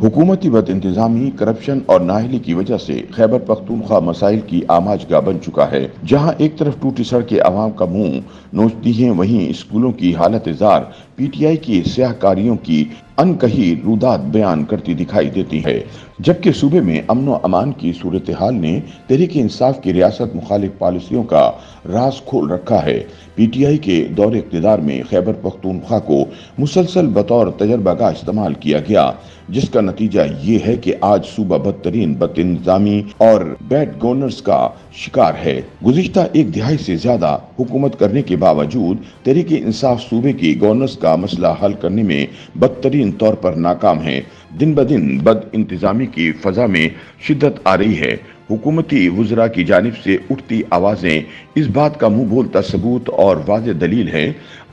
हुकूमती बद इंतजामी, करप्शन और नाअहली की वजह से खैबर पख्तूनख्वा मसाइल की आमाजगाह बन चुका है। जहाँ एक तरफ टूटी सड़कें आवाम का मुंह नोचती हैं, वहीं स्कूलों की हालत जार पीटीआई की स्याहकारियों की अनकही रुदात बयान करती दिखाई देती है। जबकि सूबे में अमन व अमान की सूरत हाल ने तहरीक इंसाफ की रियासत मुखालिफ पॉलिसियों का राज खोल रखा है। पीटीआई के दौर इक़्तिदार में खैबर पख्तूनख्वा को मुसलसल बतौर तजर्बागाह इस्तेमाल किया गया, जिसका नतीजा ये है कि आज सूबा बदतरीन बदइंतजामी और बैड गवर्नेंस का शिकार है। गुज़िश्ता एक दिहाई से ज्यादा हुकूमत करने के बावजूद तहरीक इंसाफ सूबे की गवर्नेंस का मसला हल करने में बदतरीन तौर पर नाकाम है। दिन ब दिन बद इंतजामी की फजा में शिद्दत आ रही है। हुकूमती वज़रा की जानिब से उठती आवाजें इस बात का मुंह बोलता सबूत और वाज़ेह दलील है।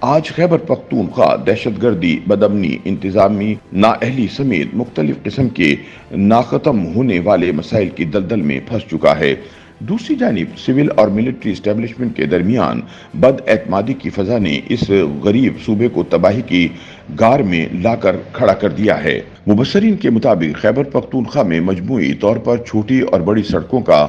आज खैबर पख्तूनख्वा दहशतगर्दी, बदअमनी, इंतजामी नाअहली समेत मुख्तलिफ किस्म के नाखत्म होने वाले मसाइल की दलदल में फंस चुका है। दूसरी जानिब सिविल और मिलिट्री एस्टेब्लिशमेंट के दरमियान बदएतमादी की फजा ने इस गरीब सूबे को तबाही की गार में लाकर खड़ा कर दिया है। मुबस्सरीन के मुताबिक खैबर पख्तूनख्वा में मजमूई तौर पर छोटी और बड़ी सड़कों का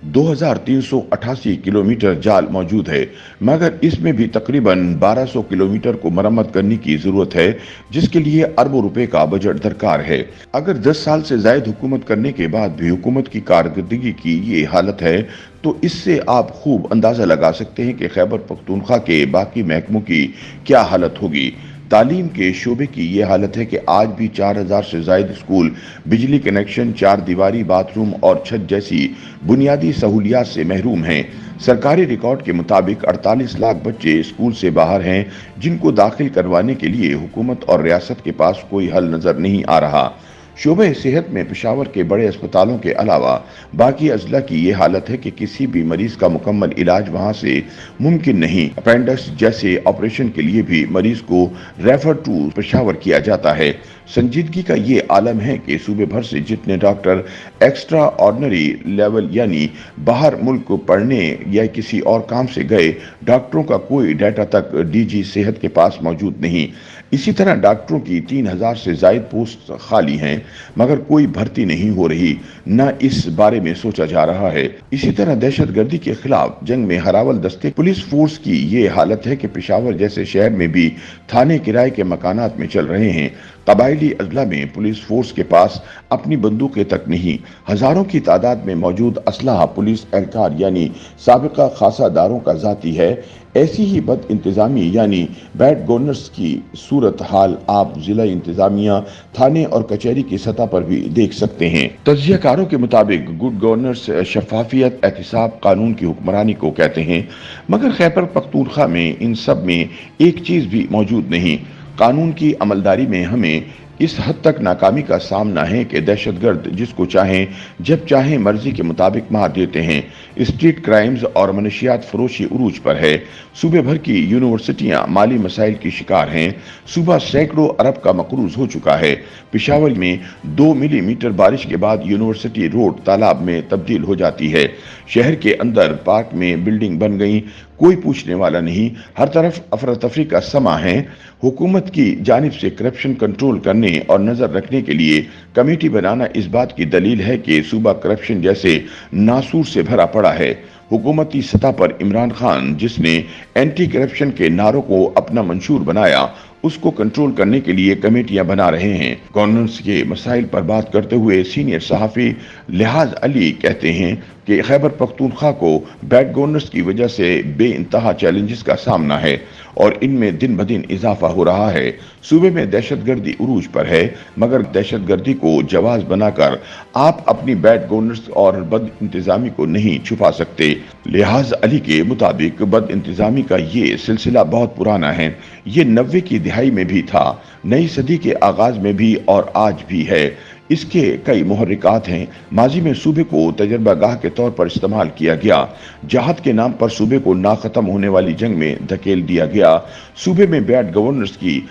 2388 किलोमीटर जाल मौजूद है, मगर इसमें भी तकरीबन 1200 किलोमीटर को मरम्मत करने की जरूरत है, जिसके लिए अरबों रुपए का बजट दरकार है। अगर 10 साल से जायद हुकूमत करने के बाद भी हुकूमत की कारकर्दगी की ये हालत है, तो इससे आप खूब अंदाजा लगा सकते हैं कि खैबर पख्तूनख्वा के बाकी महकमों की क्या हालत होगी। तालीम के शोबे की ये हालत है कि आज भी 4000 से जायद स्कूल बिजली कनेक्शन, चार दीवारी, बाथरूम और छत जैसी बुनियादी सहूलियात से महरूम हैं। सरकारी रिकॉर्ड के मुताबिक 48 लाख बच्चे स्कूल से बाहर हैं, जिनको दाखिल करवाने के लिए हुकूमत और रियासत के पास कोई हल नजर नहीं आ रहा। शोबे सेहत में पेशावर के बड़े अस्पतालों के अलावा बाकी अजला की ये हालत है कि किसी भी मरीज का मुकम्मल इलाज वहां से मुमकिन नहीं। अपेंडिक्स जैसे ऑपरेशन के लिए भी मरीज को रेफर टू पेशावर किया जाता है। संजीदगी का ये आलम है कि सूबे भर से जितने डॉक्टर एक्स्ट्रा ऑर्डिनरी लेवल यानी बाहर मुल्क को पढ़ने या किसी और काम से गए, डॉक्टरों का कोई डाटा तक डीजी सेहत के पास मौजूद नहीं। इसी तरह डॉक्टरों की 3000 से जायद पोस्ट खाली हैं, मगर कोई भर्ती नहीं हो रही, न इस बारे में सोचा जा रहा है। इसी तरह दहशतगर्दी के खिलाफ जंग में हरावल दस्ते पुलिस फोर्स की ये हालत है कि पेशावर जैसे शहर में भी थाने किराए के मकानात में चल रहे हैं। कबायली अजला में पुलिस फोर्स के पास अपनी बंदूकें तक नहीं, हजारों की तादाद में मौजूद असलहा पुलिस एहलकार यानी साबिका खासादारों का जाती है। ऐसी ही बद इंतजामी यानी बैड गवर्नेंस की सूरत हाल आप जिला इंतजामिया, थाने और कचहरी की सतह पर भी देख सकते हैं। तज्जियाकारों के मुताबिक गुड गवर्नेंस शफाफियत, एहतिसाब, कानून की हुक्मरानी को कहते हैं, मगर खैबर पख्तूनख्वा में इन सब में एक चीज भी मौजूद नहीं। कानून की अमलदारी में हमें इस हद तक नाकामी का सामना है कि दहशतगर्द जिसको चाहें जब चाहें मर्जी के मुताबिक मार देते हैं। स्ट्रीट क्राइम्स और मनशियात फरोशी उरूज पर है। सूबे भर की यूनिवर्सिटियां माली मसाइल की शिकार हैं। सूबा सैकड़ों अरब का मकरूज हो चुका है। पेशावर में 2 मिलीमीटर बारिश के बाद यूनिवर्सिटी रोड तालाब में तब्दील हो जाती है। शहर के अंदर पार्क में बिल्डिंग बन गई, कोई पूछने वाला नहीं। हर तरफ अफरा तफरी का समा है। हुकूमत की जानिब से करप्शन कंट्रोल करने और नजर रखने के लिए कमेटी बनाना इस बात की दलील है कि सूबा करप्शन जैसे नासूर से भरा पड़ा है। हुकूमती सतह पर इमरान खान, जिसने एंटी करप्शन के नारों को अपना मंशूर बनाया, उसको कंट्रोल करने के लिए कमेटियां बना रहे हैं। गवर्नेंस के मसाइल पर बात करते हुए सीनियर सहाफी लिहाज अली कहते हैं कि खैबर पख्तूनख्वा को बैड गवर्नेंस की वजह से बेइंतहा चैलेंजेस का सामना है और इनमें दिन ब दिन इजाफा हो रहा है। सूबे में दहशतगर्दी उरूज पर है, मगर दहशतगर्दी को जवाज बनाकर आप अपनी बैड गवर्नेंस और बद इंतजामी को नहीं छुपा सकते। लिहाज अली के मुताबिक बद इंतजामी का ये सिलसिला बहुत पुराना है। ये 90 की दिहाई में भी था, नई सदी के आगाज में भी और आज भी है। इसके कई मुहर्रिकात हैं। माजी में सूबे को तजर्बागाह के तौर पर इस्तेमाल किया गया। जहाद के नाम पर सूबे को ना खत्म होने वाली जंग में धकेल दिया गया। सूबे में बैड गवर्नेंस की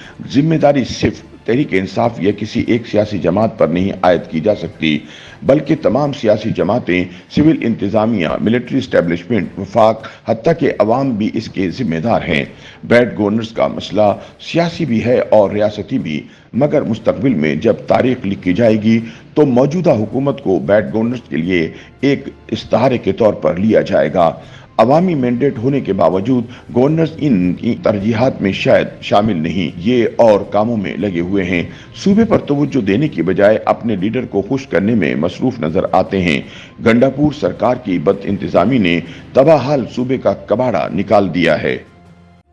जिम्मेदारी सिर्फ तहरीक इंसाफ या किसी एक सियासी जमात पर नहीं आयद की जा सकती, बल्कि तमाम सियासी जमातें, सिविल इंतजामिया, मिलिट्री एस्टेब्लिशमेंट, वफाक, हत्ता के अवाम भी इसके जिम्मेदार हैं। बैड गवर्नेंस का मसला सियासी भी है और रियासती भी, मगर मुस्तकबिल में जब तारीख लिखी जाएगी तो मौजूदा हुकूमत को बैड गवर्नेंस के लिए एक इस्तारे के तौर पर लिया जाएगा। अवामी मैंडेट होने के बावजूद गवर्नर्स इन तरजीहात में शायद शामिल नहीं, ये और कामों में लगे हुए हैं। सूबे पर तवज्जो देने की बजाय अपने लीडर को खुश करने में मसरूफ नजर आते हैं। गंडापुर सरकार की बद इंतजामी ने तबाहाल सूबे का कबाड़ा निकाल दिया है।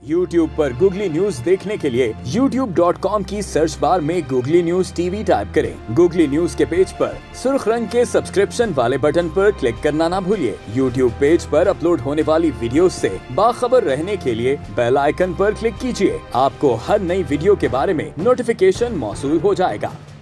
YouTube पर गूगली न्यूज देखने के लिए youtube.com की सर्च बार में गूगली न्यूज टीवी टाइप करें। गूगली न्यूज के पेज पर सुर्ख रंग के सब्सक्रिप्शन वाले बटन पर क्लिक करना ना भूलिए। YouTube पेज पर अपलोड होने वाली वीडियोस से बाखबर रहने के लिए बेल आइकन पर क्लिक कीजिए। आपको हर नई वीडियो के बारे में नोटिफिकेशन मौसूल हो जाएगा।